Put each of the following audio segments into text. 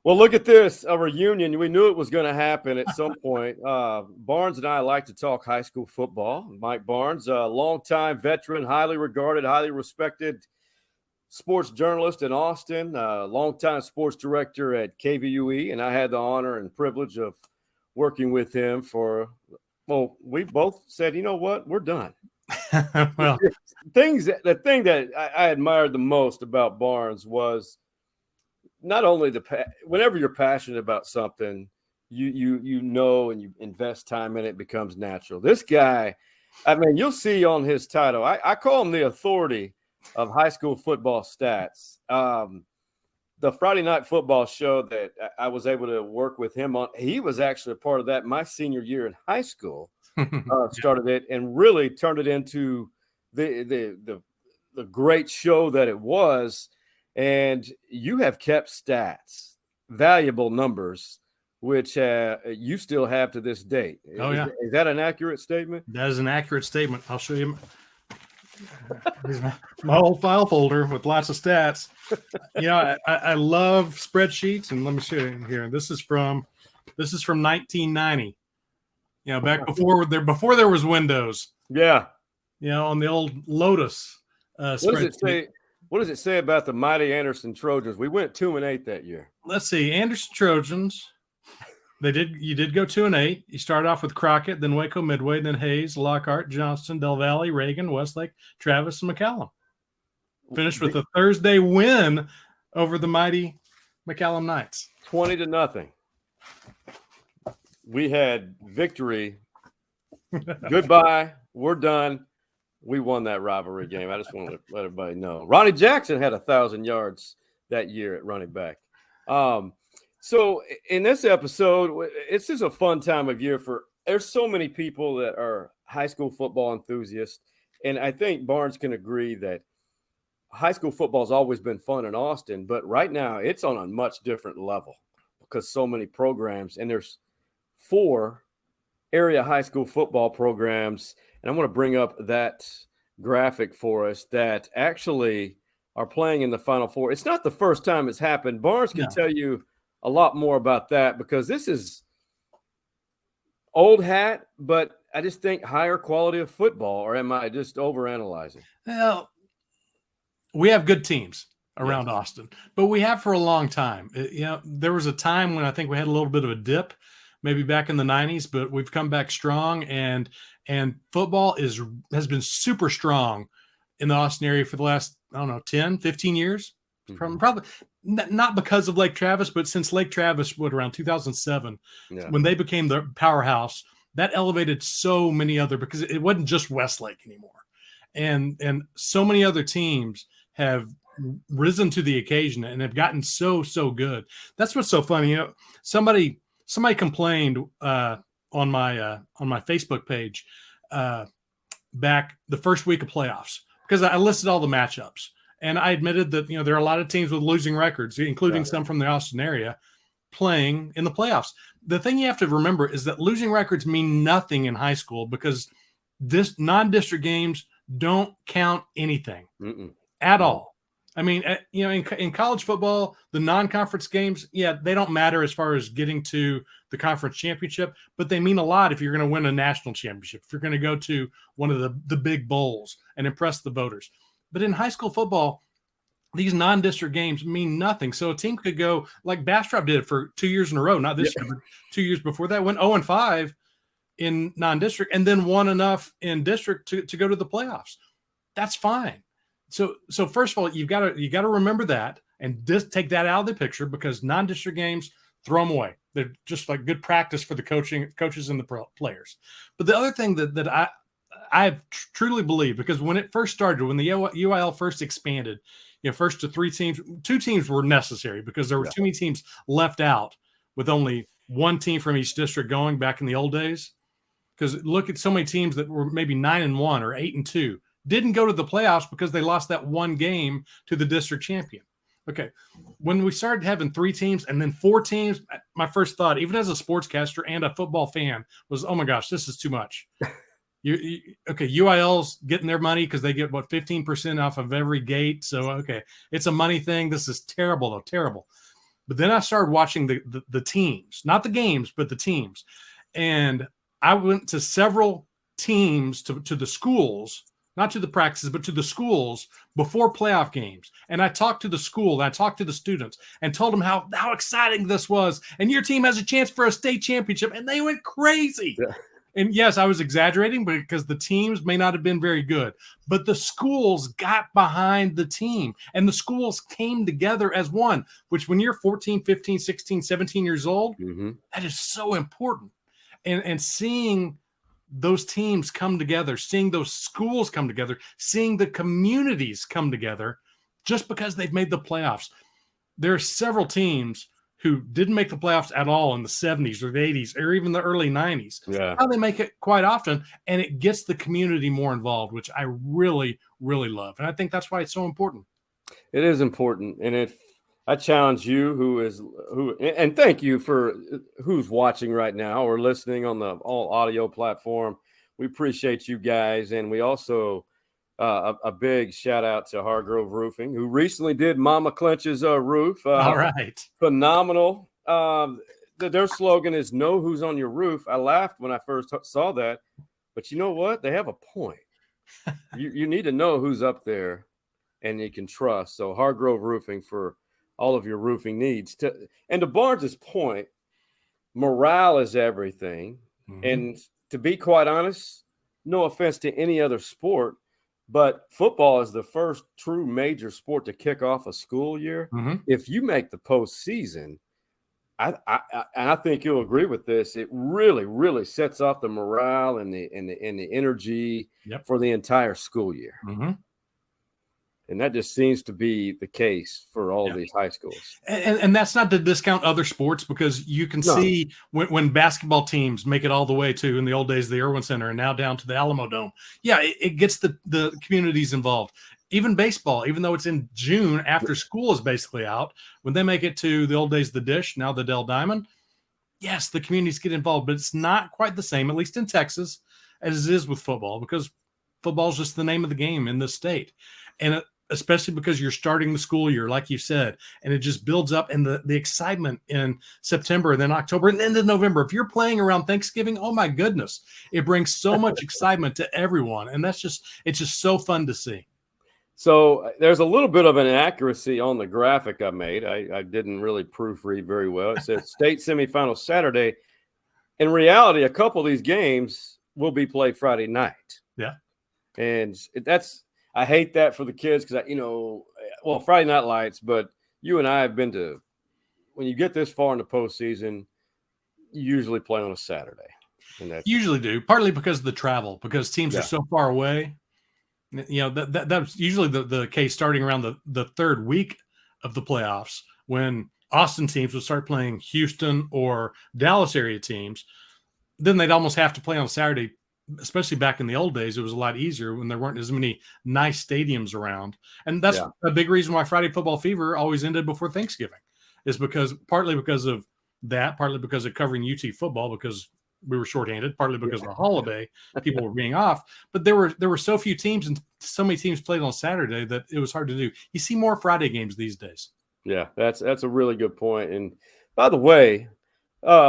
Well, look at this, a reunion. We knew it was going to happen at some point. Barnes and I like to talk high school football. Mike Barnes, a longtime veteran, highly regarded, highly respected sports journalist in Austin, longtime sports director at KVUE, and I had the honor and privilege of working with him we both said, you know what, we're done. Well, the thing that I admired the most about Barnes was not only whenever you're passionate about something, you know, and you invest time in it, becomes natural. This guy, I mean, you'll see on his title, I call him the authority of high school football stats. The Friday Night Football show that I was able to work with him on, he was actually a part of that my senior year in high school. Started it and really turned it into the great show that it was. And you have kept stats, valuable numbers, which you still have to this date. Oh, yeah. Is that an accurate statement? That is an accurate statement. I'll show you my old file folder with lots of stats. You know, I love spreadsheets, and let me show you here. This is from 1990. You know, back before there was Windows. Yeah. You know, on the old Lotus spreadsheet. What does it say about the mighty Anderson Trojans? We went 2-8 that year. Let's see. Anderson Trojans. You did go 2-8. You started off with Crockett, then Waco Midway, then Hayes, Lockhart, Johnston, Del Valle, Reagan, Westlake, Travis, and McCallum. Finished with a Thursday win over the mighty McCallum Knights. 20-0. We had victory. Goodbye. We're done. We won that rivalry game. I just want to let everybody know. Ronnie Jackson had 1,000 yards that year at running back. So in this episode, it's just a fun time of year there's so many people that are high school football enthusiasts. And I think Barnes can agree that high school football has always been fun in Austin, but right now it's on a much different level because so many programs, and there's 4 area high school football programs. And I want to bring up that graphic for us that actually are playing in the Final Four. It's not the first time it's happened. Barnes can tell you a lot more about that because this is old hat, but I just think higher quality of football, or am I just overanalyzing? Well, we have good teams around Austin, but we have for a long time. You know, there was a time when I think we had a little bit of a dip, maybe back in the 90s, but we've come back strong, and football has been super strong in the Austin area for the last, 10, 15 years. Mm-hmm. Probably not because of Lake Travis, but since Lake Travis, around 2007, when they became the powerhouse, that elevated so many other, because it wasn't just Westlake anymore. And so many other teams have risen to the occasion and have gotten so good. That's what's so funny. You know, somebody complained on my Facebook page back the first week of playoffs, because I listed all the matchups, and I admitted that, there are a lot of teams with losing records, including some from the Austin area, playing in the playoffs. The thing you have to remember is that losing records mean nothing in high school, because this non-district games don't count anything at all. I mean, in college football, the non-conference games, they don't matter as far as getting to the conference championship, but they mean a lot if you're going to win a national championship, if you're going to go to one of the big bowls and impress the voters. But in high school football, these non-district games mean nothing. So a team could go like Bastrop did for 2 years in a row, not this year, but 2 years before that, went 0-5 in non-district and then won enough in district to go to the playoffs. That's fine. So first of all, you got to remember that and just take that out of the picture, because non-district games, throw them away. They're just like good practice for the coaches and the players. But the other thing that I truly believe, because when it first started, when the UIL first expanded, first to 3 teams, 2 teams were necessary because there were too many teams left out with only 1 team from each district going back in the old days. Because look at so many teams that were maybe 9-1 or 8-2. Didn't go to the playoffs because they lost that 1 game to the district champion. Okay. When we started having 3 teams and then 4 teams, my first thought, even as a sportscaster and a football fan, was, oh my gosh, this is too much. UIL's getting their money because they get 15% off of every gate. So, okay, it's a money thing. This is terrible, though. Terrible. But then I started watching the teams, not the games, but the teams. And I went to several teams to the schools, not to the practices, but to the schools before playoff games. And I talked to the school, and I talked to the students and told them how exciting this was. And your team has a chance for a state championship. And they went crazy. Yeah. And yes, I was exaggerating because the teams may not have been very good, but the schools got behind the team and the schools came together as one, which when you're 14, 15, 16, 17 years old, that is so important. And seeing those teams come together, seeing those schools come together, seeing the communities come together just because they've made the playoffs. There are several teams who didn't make the playoffs at all in the 70s or the 80s or even the early 90s. Yeah. Now they make it quite often, and it gets the community more involved, which I really, really love. And I think that's why it's so important. It is important. And if I challenge you and thank you for who's watching right now or listening on the all audio platform. We appreciate you guys. And we also a big shout out to Hargrove Roofing, who recently did Mama Clench's roof. All right. Phenomenal. Their slogan is "Know who's on your roof." I laughed when I first saw that, but you know what? They have a point. You need to know who's up there and you can trust. So Hargrove Roofing for all of your roofing needs. And to Barnes's point, morale is everything. And to be quite honest, no offense to any other sport, but football is the first true major sport to kick off a school year. If you make the postseason, I think you'll agree with this. It really, really sets off the morale and the energy for the entire school year. And that just seems to be the case for all of these high schools. And that's not to discount other sports, because you can see when basketball teams make it all the way to, in the old days, the Irwin Center and now down to the Alamo Dome. Yeah, it gets the communities involved. Even baseball, even though it's in June after school is basically out, when they make it to the old days, the Dish, now the Dell Diamond, yes, the communities get involved, but it's not quite the same, at least in Texas, as it is with football, because football is just the name of the game in this state. And especially because you're starting the school year, like you said, and it just builds up, and the excitement in September and then October and into November. If you're playing around Thanksgiving, oh my goodness, it brings so much excitement to everyone. And it's just so fun to see. So there's a little bit of an inaccuracy on the graphic I made. I didn't really proofread very well. It says state semifinals Saturday. In reality, a couple of these games will be played Friday night. Yeah. And I hate that for the kids because, Friday night lights, but you and I have been to, when you get this far in the postseason, you usually play on a Saturday. And usually do, partly because of the travel, because teams are so far away. That's usually the case starting around the third week of the playoffs, when Austin teams would start playing Houston or Dallas area teams. Then they'd almost have to play on Saturday. Especially back in the old days, it was a lot easier when there weren't as many nice stadiums around. And that's a big reason why Friday Football Fever always ended before Thanksgiving, is partly because of that, partly because of covering UT football, because we were shorthanded, partly because of the holiday, people were being off. But there were so few teams and so many teams played on Saturday that it was hard to do. You see more Friday games these days. Yeah, that's a really good point. And by the way,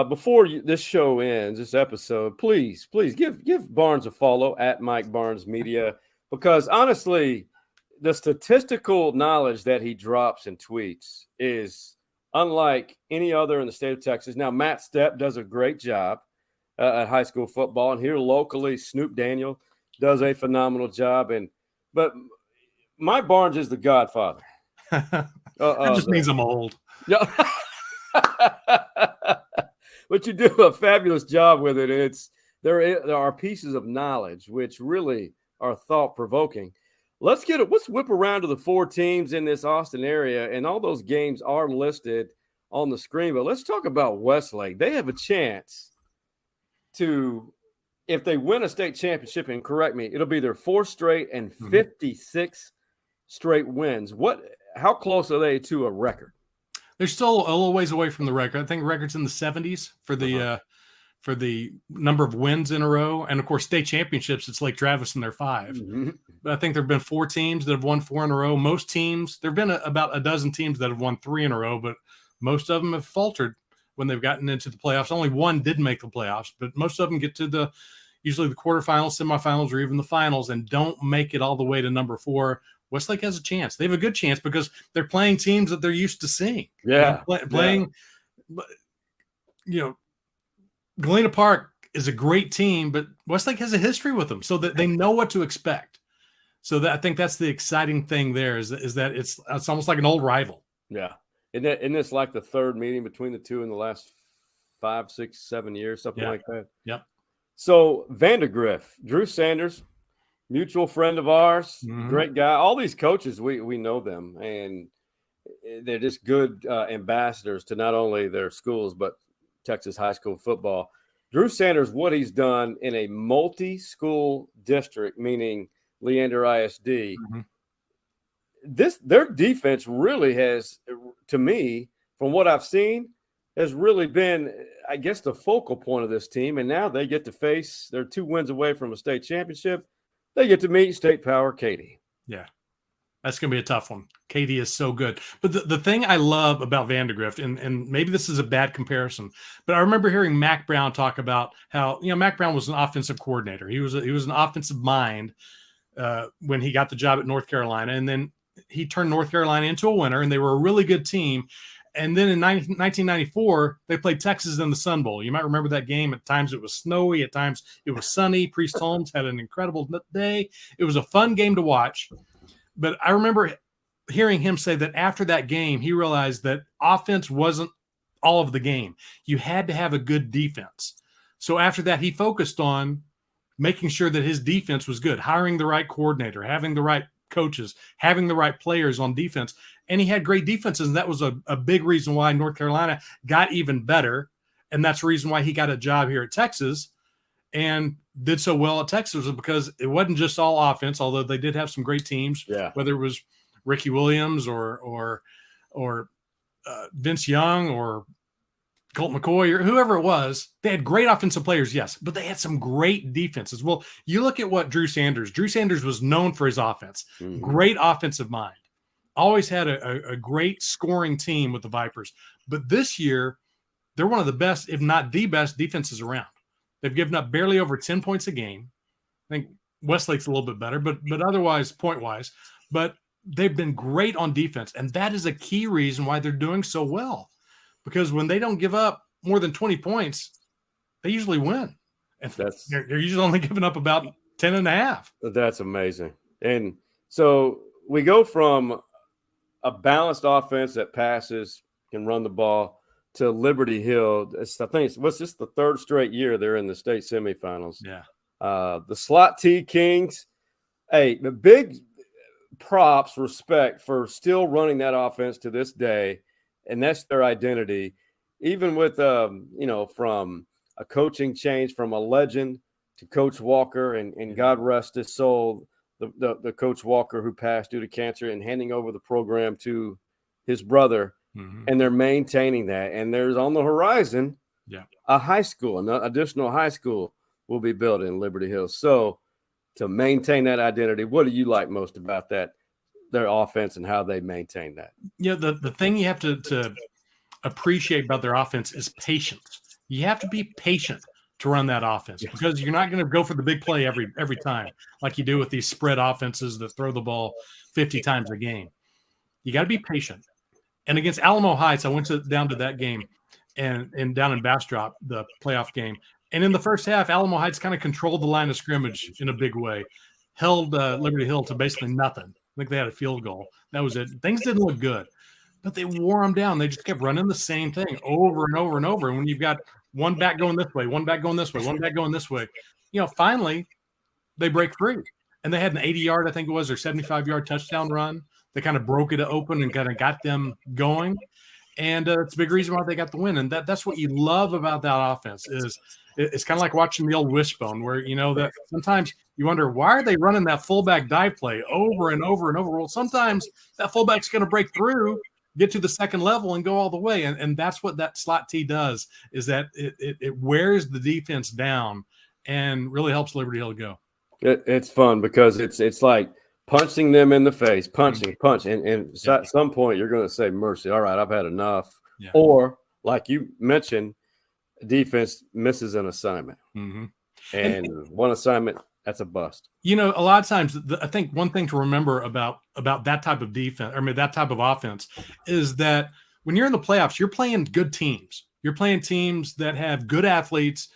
before this show ends, this episode, please give Barnes a follow at Mike Barnes Media, because honestly, the statistical knowledge that he drops and tweets is unlike any other in the state of Texas. Now, Matt Stepp does a great job at high school football, and here locally, Snoop Daniel does a phenomenal job. But Mike Barnes is the Godfather. That just means I'm old. Yeah. But you do a fabulous job with it. There are pieces of knowledge which really are thought-provoking. Let's whip around to the four teams in this Austin area, and all those games are listed on the screen. But let's talk about Westlake. They have a chance to, if they win a state championship, and correct me, it'll be their fourth straight and 56 straight wins. How close are they to a record? They're still a little ways away from the record. I think record's in the 70s for the number of wins in a row. And, of course, state championships, it's Lake Travis and they're 5. But I think there have been 4 teams that have won 4 in a row. Most teams, there have been about a dozen teams that have won 3 in a row, but Most of them have faltered when they've gotten into the playoffs. Only one did make the playoffs, but most of them get to usually the quarterfinals, semifinals, or even the finals and don't make it all the way to number 4. Westlake has a chance. They have a good chance because they're playing teams that they're used to seeing. Yeah. Playing, Galena Park is a great team, but Westlake has a history with them so that they know what to expect. So I think that's the exciting thing there is that it's almost like an old rival. Yeah. Isn't this like the third meeting between the two in the last 5, 6, 7 years, something like that? Yep. So Vandegrift, Drew Sanders, mutual friend of ours, great guy. All these coaches, we know them, and they're just good ambassadors to not only their schools but Texas high school football. Drew Sanders, what he's done in a multi-school district, meaning Leander ISD, their defense really has, to me, from what I've seen, has really been, I guess, the focal point of this team. And now they get to face, they're 2 wins away from a state championship. They get to meet State Power Katy. Yeah, that's going to be a tough one. Katy is so good. But the thing I love about Vandegrift, and maybe this is a bad comparison, but I remember hearing Mac Brown talk about how, Mac Brown was an offensive coordinator. He was an offensive mind when he got the job at North Carolina. And then he turned North Carolina into a winner, and they were a really good team. And then in 1994, they played Texas in the Sun Bowl. You might remember that game. At times it was snowy. At times it was sunny. Priest Holmes had an incredible day. It was a fun game to watch. But I remember hearing him say that after that game, he realized that offense wasn't all of the game. You had to have a good defense. So after that, he focused on making sure that his defense was good, hiring the right coordinator, having the right coaches, having the right players on defense. And he had great defenses. And that was a big reason why North Carolina got even better. And that's the reason why he got a job here at Texas and did so well at Texas, was because it wasn't just all offense, although they did have some great teams, whether it was Ricky Williams or Vince Young or Colt McCoy or whoever it was. They had great offensive players, yes, but they had some great defenses. Well, you look at what Drew Sanders was known for his offense, great offensive mind, always had a great scoring team with the Vipers. But this year, they're one of the best, if not the best, defenses around. They've given up barely over 10 points a game. I think Westlake's a little bit better, but otherwise, point-wise. But they've been great on defense, and that is a key reason why they're doing so well. Because when they don't give up more than 20 points, they usually win. And they're usually only giving up about 10 and a half. That's amazing. And so we go from a balanced offense that passes, can run the ball, to Liberty Hill. I think what's this, the 3rd straight year they're in the state semifinals. Yeah. The Slot T Kings, the big props, respect for still running that offense to this day. And that's their identity, even with, from a coaching change from a legend to Coach Walker, and God rest his soul, the Coach Walker who passed due to cancer, and handing over the program to his brother. And they're maintaining that. And there's on the horizon, a high school, an additional high school will be built in Liberty Hill. So to maintain that identity, what do you like most about that, their offense, and how they maintain that? Yeah, the thing you have to appreciate about their offense is patience. You have to be patient to run that offense, because you're not going to go for the big play every time like you do with these spread offenses that throw the ball 50 times a game. You got to be patient. And against Alamo Heights, I went down to that game and down in Bastrop, the playoff game. And in the first half, Alamo Heights kind of controlled the line of scrimmage in a big way, held Liberty Hill to basically nothing. I think they had a field goal. That was it. Things didn't look good, but they wore them down. They just kept running the same thing over and over and over. And when you've got one back going this way, one back going this way, one back going this way, finally they break free. And they had an 80-yard, I think it was, or 75-yard touchdown run. They kind of broke it open and kind of got them going. And it's a big reason why they got the win. And that's what you love about that offense is it's kind of like watching the old wishbone where, that sometimes you wonder, why are they running that fullback dive play over and over and over? Well, sometimes that fullback's going to break through, get to the second level, and go all the way. And that's what that slot T does, is that it wears the defense down and really helps Liberty Hill go. It's fun because it's like punching them in the face, punch. And at some point you're going to say, mercy, all right, I've had enough. Yeah. or like you mentioned, defense misses an assignment, and one assignment, that's a bust. A lot of times, I think one thing to remember about that type of defense, that type of offense, is that when you're in the playoffs, you're playing good teams. You're playing teams that have good athletes.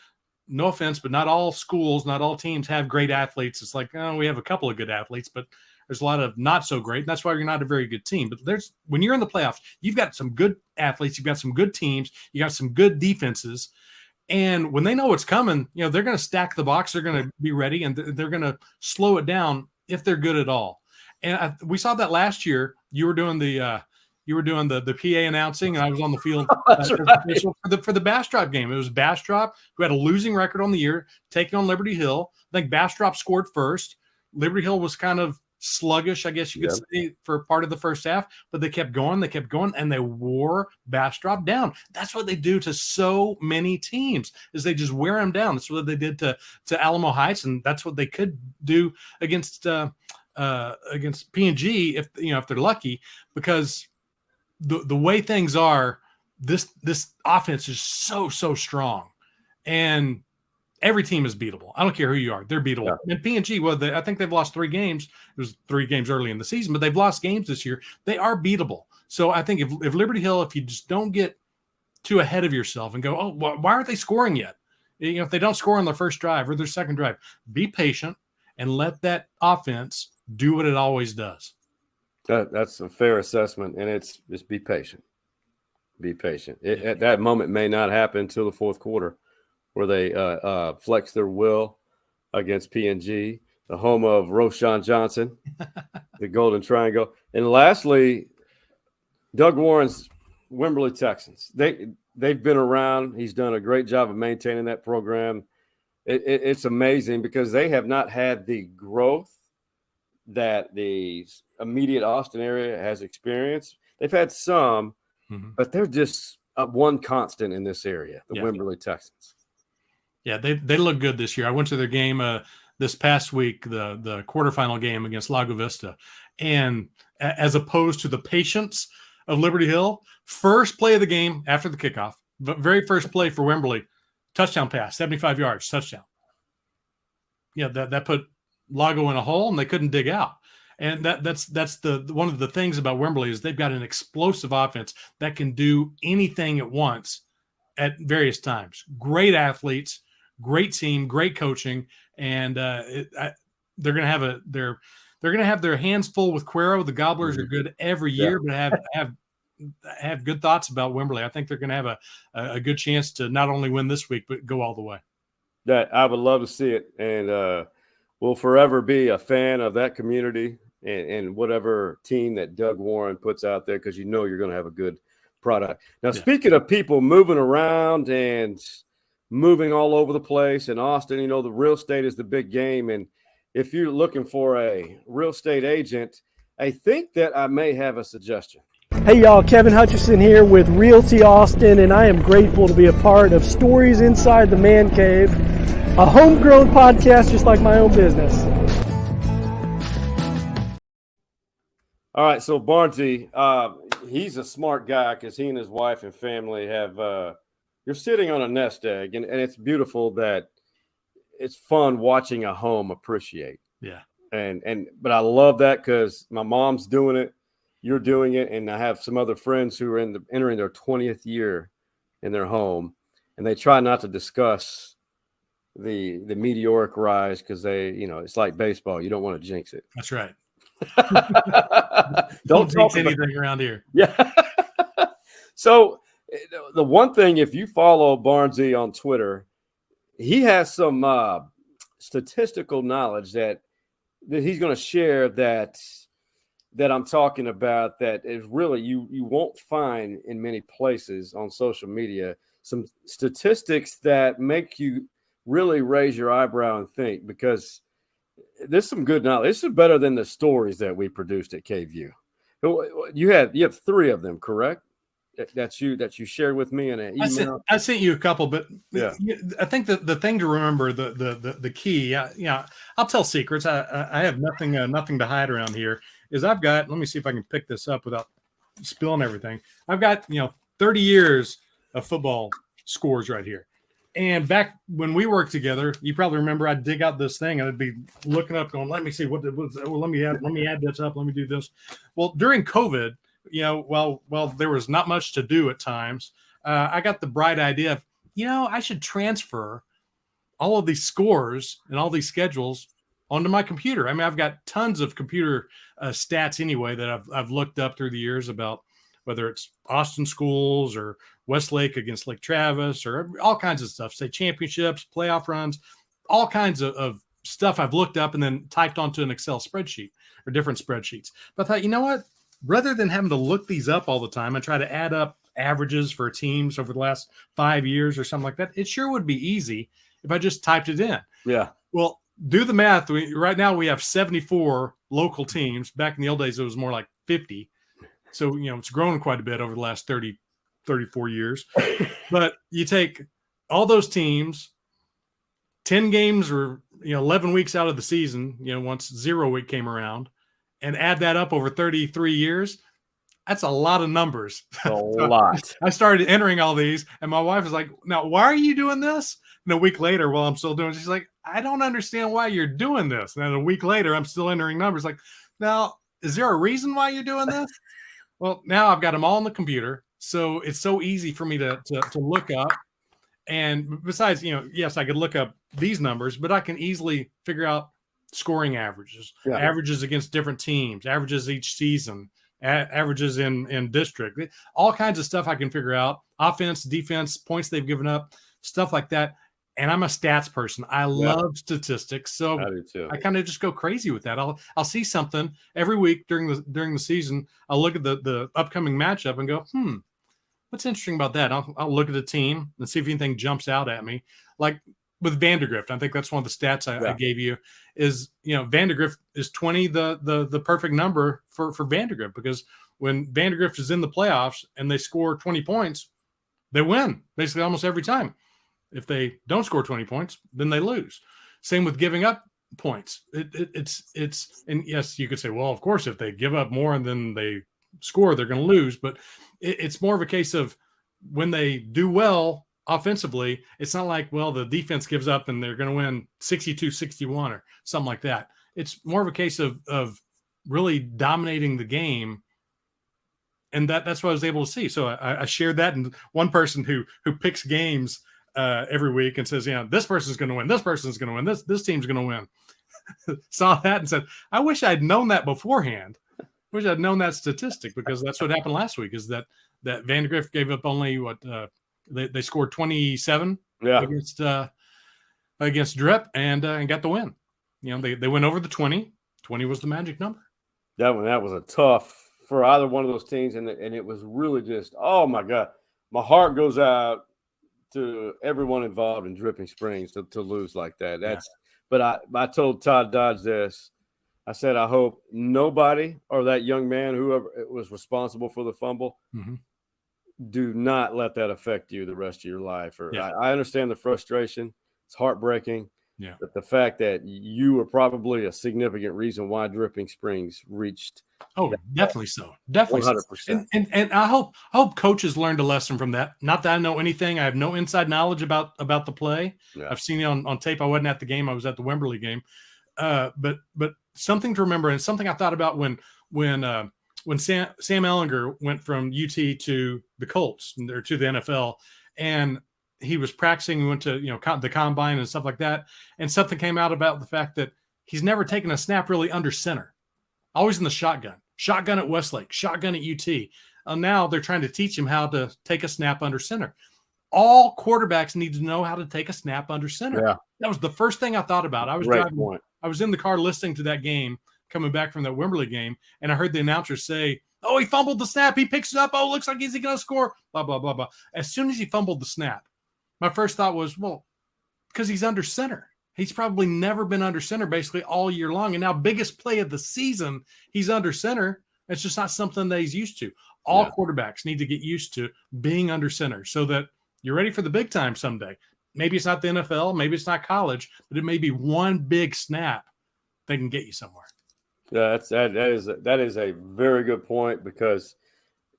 No offense, but not all schools, not all teams have great athletes. It's like, oh, we have a couple of good athletes, but there's a lot of not so great. And that's why you're not a very good team. But when you're in the playoffs, you've got some good athletes, you've got some good teams, you got some good defenses. And when they know what's coming, they're going to stack the box. They're going to be ready, and they're going to slow it down if they're good at all. And we saw that last year. You were doing the PA announcing, and I was on the field for the Bastrop game. It was Bastrop, who had a losing record on the year, taking on Liberty Hill. I think Bastrop scored first. Liberty Hill was kind of sluggish, I guess you could say, for part of the first half, but they kept going, and they wore Bastrop down. That's what they do to so many teams, is they just wear them down. That's what they did to Alamo Heights, and that's what they could do against P&G if they're lucky, because the way things are, this offense is so strong, and every team is beatable. I don't care who you are; they're beatable. Yeah. And P&G, I think they've lost 3 games. It was 3 games early in the season, but they've lost games this year. They are beatable. So I think if Liberty Hill, if you just don't get too ahead of yourself and go, oh, why aren't they scoring yet? If they don't score on their first drive or their second drive, be patient and let that offense do what it always does. That's a fair assessment, and it's just be patient. Be patient. At that moment may not happen until the fourth quarter, where they flex their will against P&G, the home of Roshan Johnson, the Golden Triangle. And lastly, Doug Warren's Wimberley Texans. They've been around. He's done a great job of maintaining that program. It's amazing because they have not had the growth that the immediate Austin area has experienced. They've had some, but they're just one constant in this area, the Wimberley Texans. Yeah, they look good this year. I went to their game this past week, the quarterfinal game against Lago Vista. And as opposed to the patience of Liberty Hill, first play of the game after the kickoff, very first play for Wimberley, touchdown pass, 75 yards, touchdown. Yeah, that put Lago in a hole, and they couldn't dig out. And that's the one of the things about Wimberley is they've got an explosive offense that can do anything at once at various times. Great athletes, great team, great coaching, and they're going to have they're going to have their hands full with Cuero. The Gobblers are good every year, but have good thoughts about Wimberley. I think they're going to have a good chance to not only win this week but go all the way. That I would love to see it, and we'll forever be a fan of that community and whatever team that Doug Warren puts out there, because you're going to have a good product. Now, speaking of people moving around and moving all over the place in Austin, the real estate is the big game. And if you're looking for a real estate agent, I think that I may have a suggestion. Hey y'all, Kevin Hutchison here with Realty Austin, and I am grateful to be a part of Stories Inside the Man Cave, a homegrown podcast just like my own business. All right, so Barnesy, he's a smart guy because he and his wife and family have you're sitting on a nest egg, and it's beautiful that it's fun watching a home appreciate. Yeah. But I love that because my mom's doing it, you're doing it, and I have some other friends who are entering their 20th year in their home, and they try not to discuss the meteoric rise because they, it's like baseball. You don't want to jinx it. That's right. Don't jinx anything around here. Yeah. So the one thing, if you follow Barnesy on Twitter, he has some statistical knowledge that he's going to share that I'm talking about that is really you won't find in many places on social media. Some statistics that make you really raise your eyebrow and think, because there's some good knowledge. This is better than the stories that we produced at KView. You have 3 of them, correct? That you shared with me in an email. I sent you a couple, but I think the thing to remember, the key, I'll tell secrets. I have nothing to hide around here. Is I've got, let me see if I can pick this up without spilling everything. I've got 30 years of football scores right here. And back when we worked together, you probably remember I'd dig out this thing and I'd be looking up going, let me see let me add this up. Let me do this. Well, during COVID, while there was not much to do at times, I got the bright idea of, I should transfer all of these scores and all these schedules onto my computer. I mean, I've got tons of computer stats anyway that I've looked up through the years about whether it's Austin schools or Westlake against Lake Travis or all kinds of stuff, state championships, playoff runs, all kinds of stuff I've looked up and then typed onto an Excel spreadsheet or different spreadsheets. But I thought, you know what? Rather than having to look these up all the time and try to add up averages for teams over the last 5 years or something like that, it sure would be easy if I just typed it in. Yeah. Well, do the math. Right now we have 74 local teams. Back in the old days, it was more like 50. So, it's grown quite a bit over the last 30, 34 years. But you take all those teams, 10 games or, 11 weeks out of the season, once 0 week came around, and add that up over 33 years. That's a lot of numbers. A lot. I started entering all these, and my wife was like, now, why are you doing this? And a week later, while I'm still doing it, she's like, I don't understand why you're doing this. And then a week later, I'm still entering numbers. Like, now, is there a reason why you're doing this? Well, now I've got them all on the computer, so it's so easy for me to look up. And besides, yes, I could look up these numbers, but I can easily figure out scoring averages, averages against different teams, averages each season, averages in district, all kinds of stuff I can figure out, offense, defense, points they've given up, stuff like that. And I'm a stats person. I love statistics. So I do too. I kind of just go crazy with that. I'll see something every week during the season. I'll look at the upcoming matchup and go, what's interesting about that? I'll look at the team and see if anything jumps out at me. Like with Vandegrift, I think that's one of the stats I gave you is, Vandegrift is 20, the perfect number for Vandegrift, because when Vandegrift is in the playoffs and they score 20 points, they win basically almost every time. If they don't score 20 points, then they lose. Same with giving up points. It's and yes, you could say, well, of course, if they give up more than they score, they're going to lose. But it's more of a case of when they do well offensively, it's not like, well, the defense gives up and they're going to win 62-61 or something like that. It's more of a case of really dominating the game. And that's what I was able to see. So I shared that. And one person who picks games every week and says, this person's going to win. This person's going to win. This team's going to win. Saw that and said, I wish I'd known that beforehand. Wish I'd known that statistic, because that's what happened last week is that Vandegrift gave up only they scored 27 against Drip and got the win. They went over the 20. 20 was the magic number. That was a tough for either one of those teams. And it was really just, oh my God, my heart goes out to everyone involved in Dripping Springs to lose like that. But I told Todd Dodge this. I said, I hope nobody or that young man, whoever was responsible for the fumble, do not let that affect you the rest of your life. I understand the frustration. It's heartbreaking. Yeah. But the fact that you were probably a significant reason why Dripping Springs reached. Oh, definitely so. Definitely 100%. And I hope coaches learned a lesson from that. Not that I know anything. I have no inside knowledge about the play. Yeah. I've seen it on tape. I wasn't at the game. I was at the Wimberley game. But something to remember, and something I thought about when Sam Ehlinger went from UT to the Colts or to the NFL, and he was practicing. We went to the combine and stuff like that, and something came out about the fact that he's never taken a snap really under center, always in the shotgun at Westlake, shotgun at UT. Now they're trying to teach him how to take a snap under center. All quarterbacks need to know how to take a snap under center. Yeah. That was the first thing I thought about. I was in the car listening to that game, coming back from that Wimberley game, and I heard the announcer say, "Oh, he fumbled the snap. He picks it up. Oh, looks like he's going to score." Blah blah blah blah. As soon as he fumbled the snap, my first thought was, well, because he's under center. He's probably never been under center basically all year long. And now biggest play of the season, he's under center. It's just not something that he's used to. All quarterbacks need to get used to being under center so that you're ready for the big time someday. Maybe it's not the NFL, maybe it's not college, but it may be one big snap that can get you somewhere. Yeah, that is a very good point, because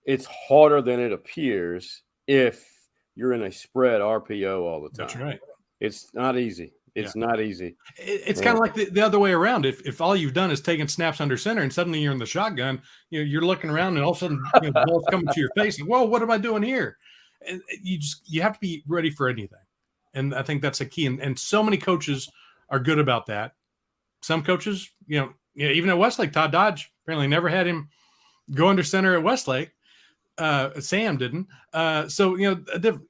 it's harder than it appears if you're in a spread RPO all the time. That's right. It's not easy. It's not easy. It's kind of like the other way around. If all you've done is taken snaps under center and suddenly you're in the shotgun, you're looking around and all of a sudden the ball's coming to your face. And, whoa, what am I doing here? And you have to be ready for anything. And I think that's a key. And so many coaches are good about that. Some coaches, even at Westlake, Todd Dodge apparently never had him go under center at Westlake. Sam didn't. So,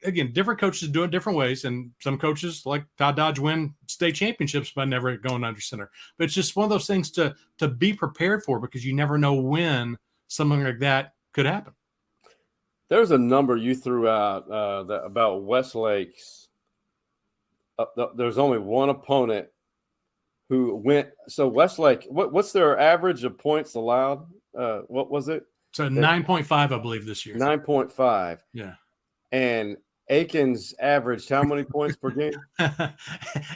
again, different coaches do it different ways. And some coaches like Todd Dodge win state championships by never going under center. But it's just one of those things to be prepared for, because you never know when something like that could happen. There's a number you threw out about Westlake's. There's only one opponent who went. So Westlake, what's their average of points allowed? What was it? So 9.5, I believe, this year. 9.5. Yeah. And Aikens averaged how many points per game?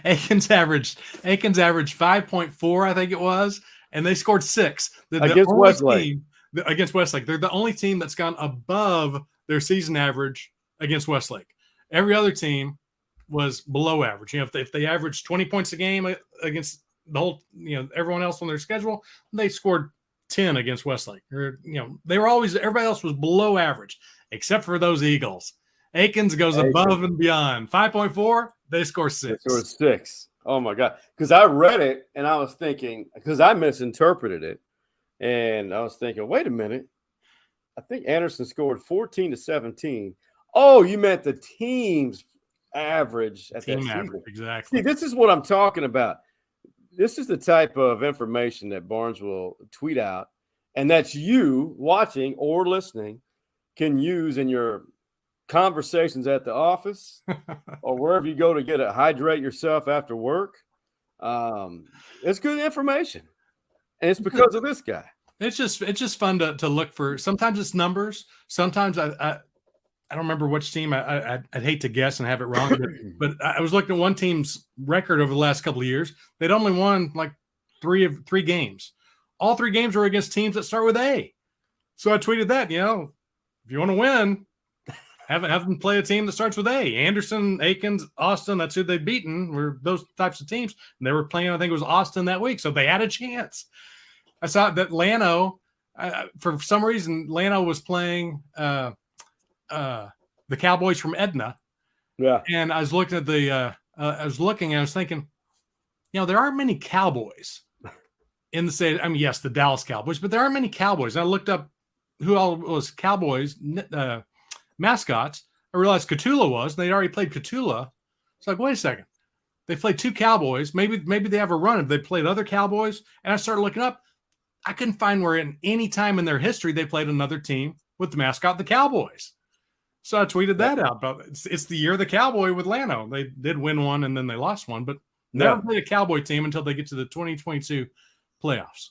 Aikens averaged 5.4, I think it was, and they scored 6. Against Westlake. Against Westlake. They're the only team that's gone above their season average against Westlake. Every other team was below average. If they averaged 20 points a game against the whole, everyone else on their schedule, they scored 10 against Westlake. Or, they were always, everybody else was below average, except for those Eagles. Aikens goes above and beyond. 5.4, they score 6. They scored 6. Oh my God. Because I read it and I was thinking, because I misinterpreted it. And I was thinking, wait a minute. I think Anderson scored 14 to 17. Oh, you meant the team's average at that season. Exactly. See, this is what I'm talking about. This is the type of information that Barnes will tweet out, and that's you watching or listening can use in your conversations at the office or wherever you go to hydrate yourself after work. It's good information, and it's because of this guy. It's just fun to look for. Sometimes it's numbers. Sometimes I don't remember which team. I'd hate to guess and have it wrong, but I was looking at one team's record over the last couple of years. They'd only won like three games. All 3 games were against teams that start with A. So I tweeted that, if you want to win, have them play a team that starts with A. Anderson, Aikens, Austin, that's who they'd beaten, were those types of teams. And they were playing, I think it was Austin that week. So they had a chance. I saw that Llano, for some reason, Llano was playing the Cowboys from Edna. Yeah. And I was looking at I was thinking, there aren't many Cowboys in the state. I mean, yes, the Dallas Cowboys, but there aren't many Cowboys. And I looked up who all was Cowboys mascots. I realized Catula was, and they'd already played Catula. It's like, wait a second. They played 2 Cowboys. Maybe they have a run if they played other Cowboys. And I started looking up. I couldn't find where in any time in their history they played another team with the mascot, the Cowboys. So I tweeted that out. But it's the year of the Cowboy with Llano. They did win one and then they lost one, but never played a Cowboy team until they get to the 2022 playoffs.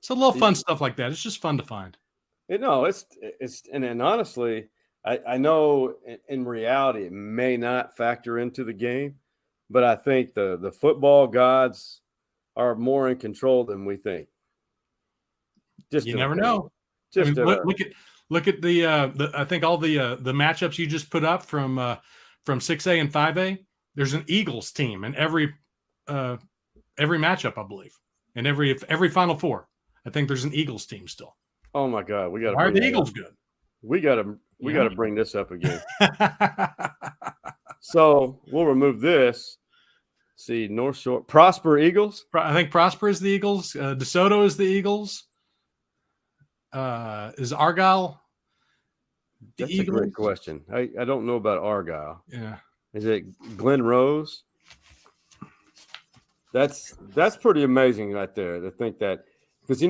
So a little fun stuff like that. It's just fun to find. And honestly, I know in reality it may not factor into the game, but I think the football gods are more in control than we think. You never know. Look at the I think all the matchups you just put up from 6A and 5A. There's an Eagles team in every matchup, I believe, and every Final Four. I think there's an Eagles team still. Oh my God, we got to. Why are the Eagles good? We got to bring this up again. So we'll remove this. Let's see, North Shore Prosper Eagles. I think Prosper is the Eagles. DeSoto is the Eagles. Is Argyle? That's a great question. I don't know about Argyle. Yeah. Is it Glen Rose? That's pretty amazing right there to think that, because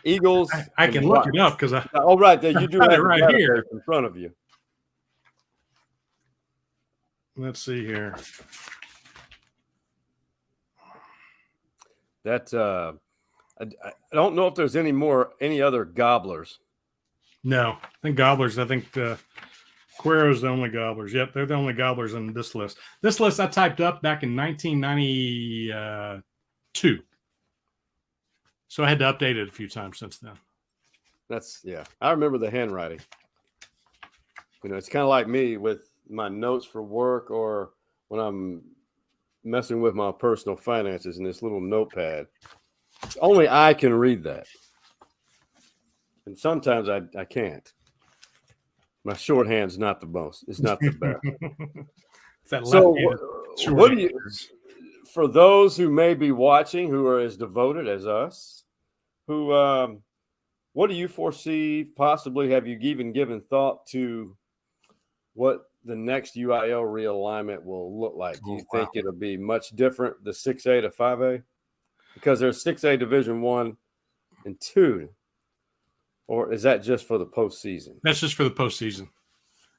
Eagles. I can look it up because I. Oh right, there you do have it right here in front of you. Let's see here. That I don't know if there's any other gobblers. No, I think gobblers. I think Cuero's the only gobblers. Yep, they're the only gobblers in this list. This list I typed up back in 1992. So I had to update it a few times since then. I remember the handwriting. It's kind of like me with my notes for work or when I'm messing with my personal finances in this little notepad. Only I can read that. And sometimes I can't. My shorthand's not the most. It's not the best. So what do you, for those who may be watching who are as devoted as us, what do you foresee possibly? Have you even given thought to what the next UIL realignment will look like? Do you think it'll be much different, the 6A to 5A? Because there's 6A Division 1 and 2. Or is that just for the postseason? That's just for the postseason.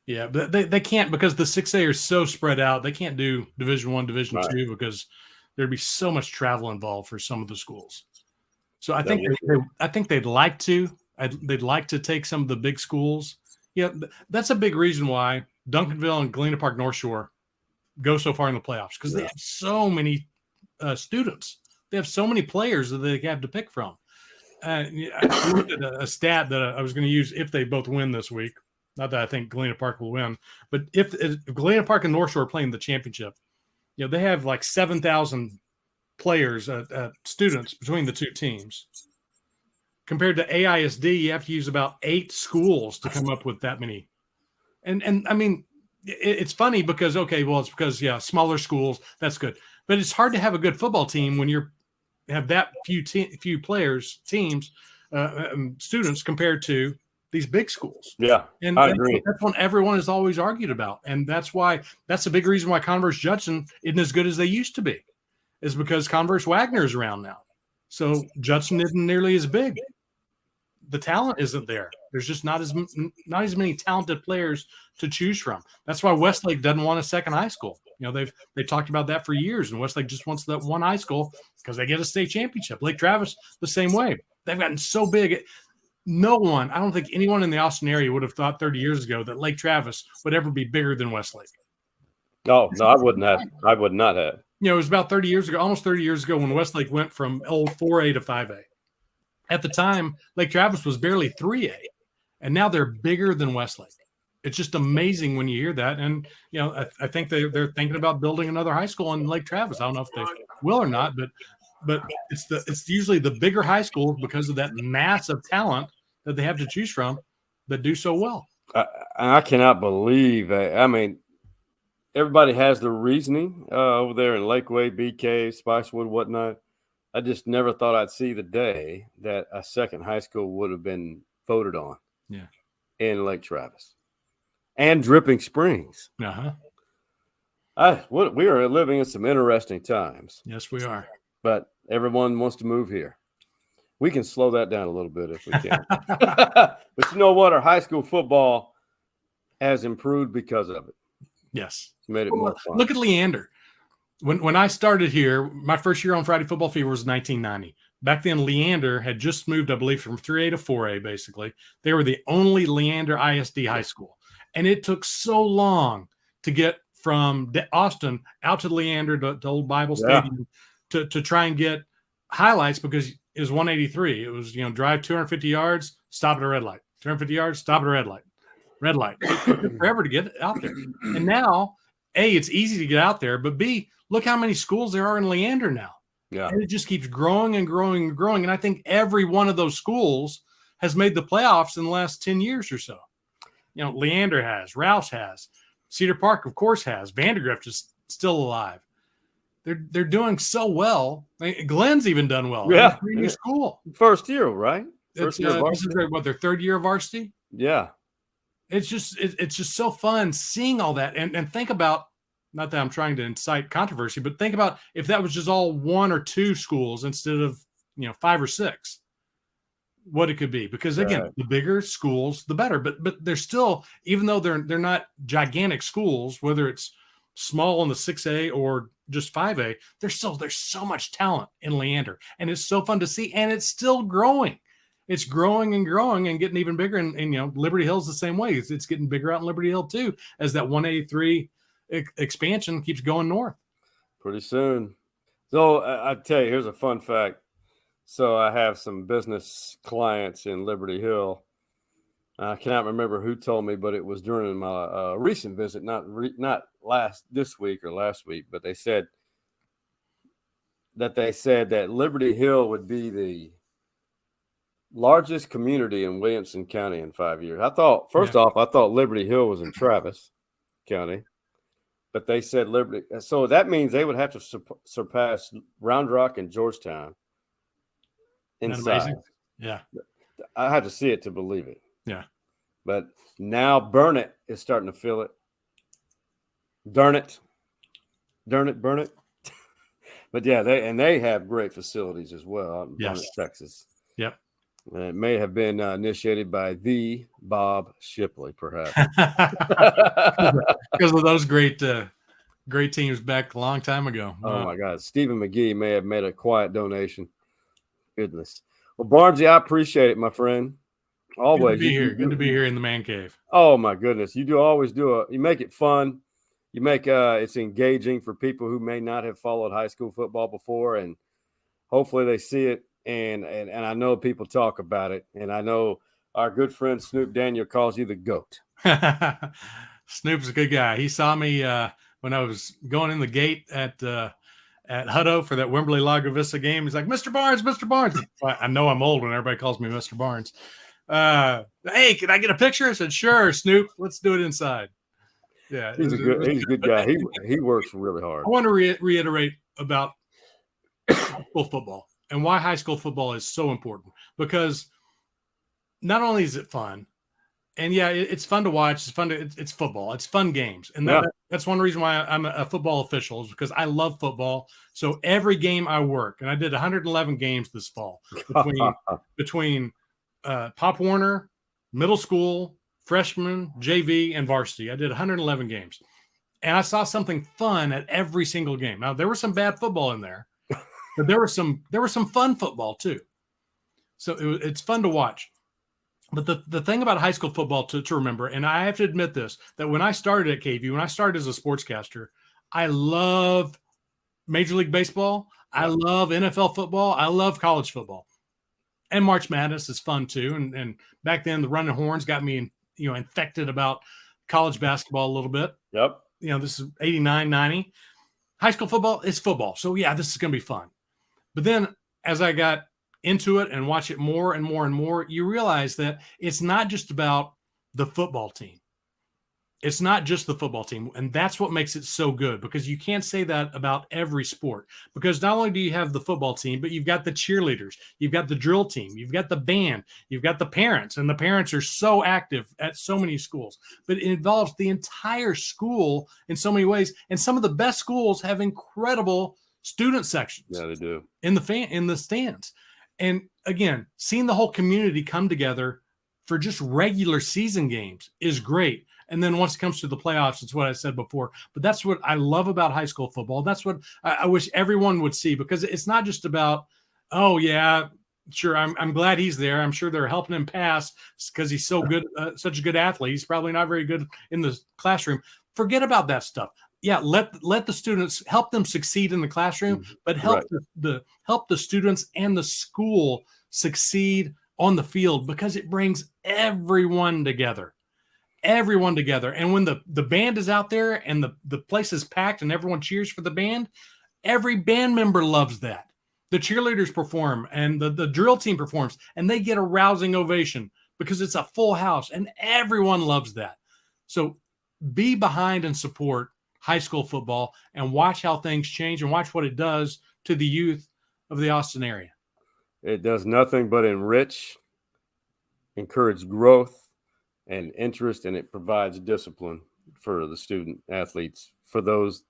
Yeah, but they can't, because the 6A are so spread out. They can't do Division 1, Division 2 because there'd be so much travel involved for some of the schools. So I think they'd like to. They'd like to take some of the big schools. Yeah, that's a big reason why Duncanville and Galena Park North Shore go so far in the playoffs, because they have so many students. They have so many players that they have to pick from. I looked at a stat that I was going to use if they both win this week. Not that I think Galena Park will win, but if Galena Park and North Shore are playing the championship, they have like 7,000 players, students between the two teams. Compared to AISD, you have to use about 8 schools to come up with that many. And I mean, it's funny because, it's because, smaller schools, that's good. But it's hard to have a good football team when you have that few players, teams, students compared to these big schools. Yeah, and I agree. That's what everyone has always argued about. And that's a big reason why Converse Judson isn't as good as they used to be, is because Converse Wagner is around now. So Judson isn't nearly as big. The talent isn't there. There's just not as many talented players to choose from. That's why Westlake doesn't want a second high school. They talked about that for years, and Westlake just wants that one high school because they get a state championship. Lake Travis the same way. They've gotten so big. No one, I don't think anyone in the Austin area would have thought 30 years ago that Lake Travis would ever be bigger than Westlake. No, I wouldn't have. I would not have. It was about 30 years ago, almost 30 years ago, when Westlake went from old 4A to 5A. At the time, Lake Travis was barely 3A, and now they're bigger than Westlake. It's just amazing when you hear that. And, I think they're thinking about building another high school in Lake Travis. I don't know if they will or not, but it's usually the bigger high schools, because of that massive talent that they have to choose from, that do so well. I cannot believe. I mean, everybody has the reasoning over there in Lakeway, BK, Spicewood, whatnot. I just never thought I'd see the day that a second high school would have been voted on. Yeah, in Lake Travis and Dripping Springs. We are living in some interesting times. Yes, we are. But everyone wants to move here. We can slow that down a little bit if we can. But you know what? Our high school football has improved because of it. Yes. It's made it more fun. Look at Leander. When I started here, my first year on Friday Football Fever was 1990. Back then, Leander had just moved, I believe, from 3A to 4A, basically. They were the only Leander ISD high school. And it took so long to get from Austin out to Leander, to Old Bible Stadium, to try and get highlights, because it was 183. It was, drive 250 yards, stop at a red light. 250 yards, stop at a red light. Red light. It took forever to get out there. And now, A, it's easy to get out there, but B, look how many schools there are in Leander now. Yeah. And it just keeps growing and growing and growing. And I think every one of those schools has made the playoffs in the last 10 years or so. Leander has, Rouse has, Cedar Park, of course, has. Vandegrift is still alive. They're doing so well. Glenn's even done well. Yeah. New school. First year, right? First year of varsity. This is their third year of varsity? Yeah. It's just so fun seeing all that. And think about, not that I'm trying to incite controversy, but think about if that was just all 1 or 2 schools instead of 5 or 6, what it could be. Because again, the bigger schools, the better. But they're still, even though they're not gigantic schools, whether it's small in the 6A or just 5A, there's so much talent in Leander, and it's so fun to see, and it's still growing. It's growing and growing and getting even bigger. And Liberty Hill's the same way. It's getting bigger out in Liberty Hill too, as that 183 expansion keeps going north. Pretty soon. So I tell you, here's a fun fact. So I have some business clients in Liberty Hill. I cannot remember who told me, but it was during my recent visit, not this week or last week, but they said that Liberty Hill would be the largest community in Williamson County in 5 years. I thought Liberty Hill was in Travis County, but they said Liberty. So that means they would have to surpass Round Rock and Georgetown in Isn't that size. amazing? Yeah. I had to see it to believe it. Yeah. But now Burnett is starting to feel it. Burn it. But yeah, they have great facilities as well out in Burnett, Texas. Yep. And it may have been initiated by the Bob Shipley, perhaps. Because of those great teams back a long time ago. Oh, my God. Stephen McGee may have made a quiet donation. Goodness. Well, Barnesy, I appreciate it, my friend. Always. Good to be here in the man cave. Oh, my goodness. You make it fun. You make it's engaging for people who may not have followed high school football before, and hopefully they see it. And I know people talk about it, and I know our good friend Snoop Daniel calls you the GOAT. Snoop's a good guy. He saw me when I was going in the gate at Hutto for that Wimberley Lago Vista game. He's like, Mr. Barnes. I know I'm old when everybody calls me Mr. Barnes. Hey, can I get a picture? I said, sure, Snoop. Let's do it inside. Yeah, he's a good guy. He works really hard. I want to reiterate about high school football and why high school football is so important, because not only is it fun, and yeah, it's fun to watch. It's football. It's fun games, and that's one reason why I'm a football official, is because I love football. So every game I work, and I did 111 games this fall between Pop Warner, middle school, freshman, JV, and varsity. I did 111 games, and I saw something fun at every single game. Now there was some bad football in there, but there was some fun football too. So it's fun to watch. But the thing about high school football to remember, and I have to admit this, that when I started at KV, when I started as a sportscaster, I love Major League Baseball. I love NFL football. I love college football. And March Madness is fun too. And back then the Running Horns got me infected about college basketball a little bit. Yep. This is 89, 90. High school football is football. So yeah, this is going to be fun. But then as I got into it and watch it more and more and more, you realize that it's not just about the football team. It's not just the football team. And that's what makes it so good, because you can't say that about every sport, because not only do you have the football team, but you've got the cheerleaders, you've got the drill team, you've got the band, you've got the parents, and the parents are so active at so many schools, but it involves the entire school in so many ways. And some of the best schools have incredible student sections. Yeah, they do. In the stands. And again, seeing the whole community come together for just regular season games is great. And then once it comes to the playoffs, it's what I said before. But that's what I love about high school football. That's what I wish everyone would see, because it's not just about, oh, yeah, sure, I'm glad he's there. I'm sure they're helping him pass because he's so good, such a good athlete. He's probably not very good in the classroom. Forget about that stuff. Yeah, let the students, help them succeed in the classroom, but help the students and the school succeed on the field, because it brings everyone together. And when the band is out there and the place is packed and everyone cheers for the band, every band member loves that. The cheerleaders perform and the drill team performs, and they get a rousing ovation because it's a full house and everyone loves that. So be behind and support high school football and watch how things change and watch what it does to the youth of the Austin area. It does nothing but enrich, encourage growth and interest, and it provides discipline for the student athletes. For those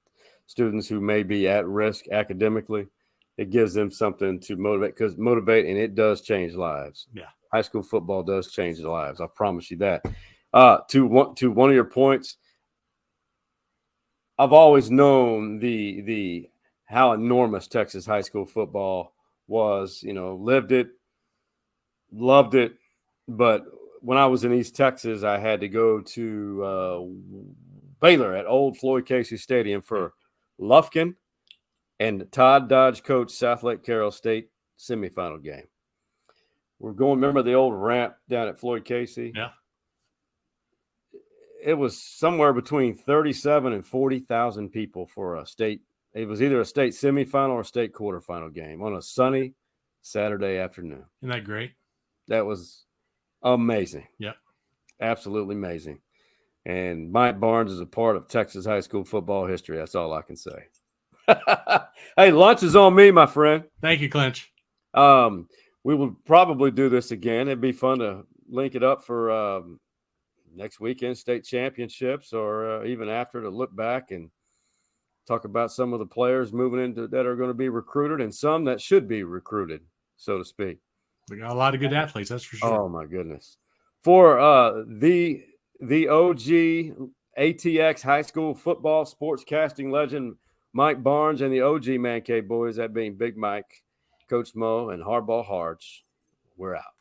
students who may be at risk academically, it gives them something to motivate, and it does change lives. Yeah. High school football does change lives. I promise you that. To one of your points, I've always known the how enormous Texas high school football was, lived it, loved it. But when I was in East Texas, I had to go to Baylor at old Floyd Casey Stadium for Lufkin and Todd Dodge coach Southlake Carroll State semifinal game. We're going, remember the old ramp down at Floyd Casey? Yeah. It was somewhere between 37 and 40,000 people for a state. It was either a state semifinal or a state quarterfinal game on a sunny Saturday afternoon. Isn't that great? That was amazing. Yeah. Absolutely amazing. And Mike Barnes is a part of Texas high school football history. That's all I can say. Hey, lunch is on me, my friend. Thank you, Clinch. We will probably do this again. It'd be fun to link it up for next weekend state championships, or even after, to look back and talk about some of the players moving into that are going to be recruited and some that should be recruited, so to speak. We got a lot of good athletes, that's for sure. Oh my goodness. For the OG ATX high school football sportscasting legend Mike Barnes and the OG Man Cave boys, that being Big Mike, Coach Mo, and Hardball Harge, we're out.